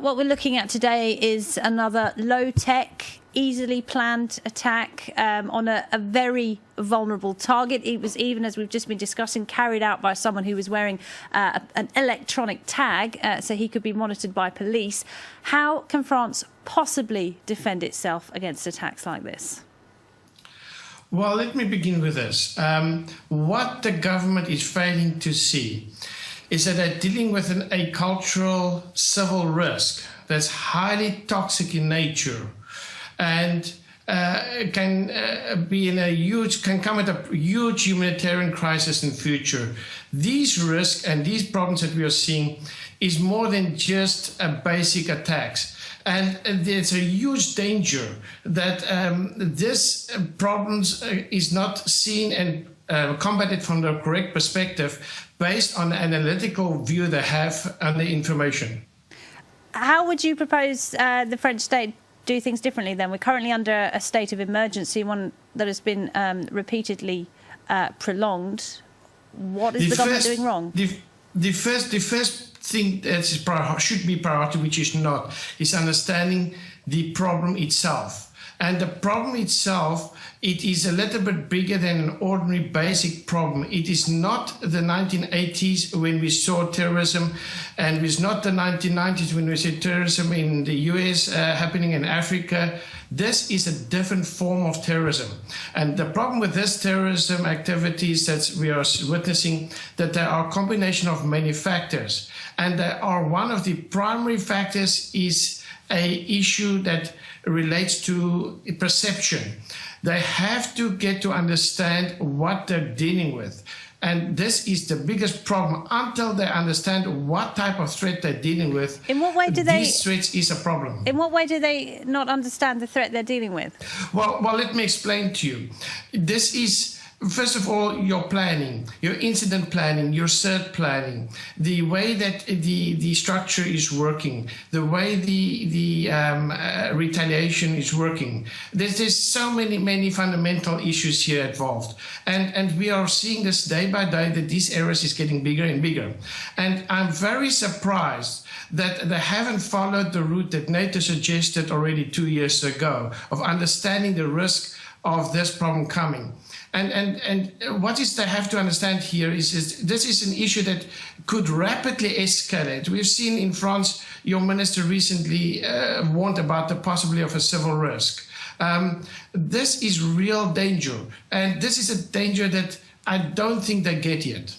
What we're looking at today is another low-tech, easily planned attack on a very vulnerable target. It was, even as we've just been discussing, carried out by someone who was wearing an electronic tag, so he could be monitored by police. How can France possibly defend itself against attacks like this? Well, let me begin with this. What the government is failing to see is that they're dealing with a cultural civil risk that's highly toxic in nature and can come at a huge humanitarian crisis in future. These risks and these problems that we are seeing is more than just a basic attacks. And there's a huge danger that this problems is not seen and combated from the correct perspective based on the analytical view they have on the information. How would you propose the French state do things differently then? We're currently under a state of emergency, one that has been repeatedly prolonged. What is the government doing wrong? The first thing that should be priority, which is not, is understanding the problem itself. And the problem itself, it is a little bit bigger than an ordinary basic problem. It is not the 1980s when we saw terrorism, and it's not the 1990s when we saw terrorism in the US happening in Africa. This is a different form of terrorism. And the problem with this terrorism activities that we are witnessing, that there are a combination of many factors. And there are one of the primary factors is an issue that relates to perception. They have to get to understand what they're dealing with. And this is the biggest problem. Until they understand what type of threat they're dealing with, in what way do these threats is a problem. In what way do they not understand the threat they're dealing with? Well, let me explain to you. This is, first of all, your planning, your incident planning, your CERT planning, the way that the structure is working, the way the retaliation is working. There's so many fundamental issues here involved. And we are seeing this day by day that these errors is getting bigger and bigger. And I'm very surprised that they haven't followed the route that NATO suggested already 2 years ago of understanding the risk of this problem coming. And what is they have to understand here is this is an issue that could rapidly escalate. We've seen in France, your minister recently warned about the possibility of a civil risk. This is real danger, and this is a danger that I don't think they get yet.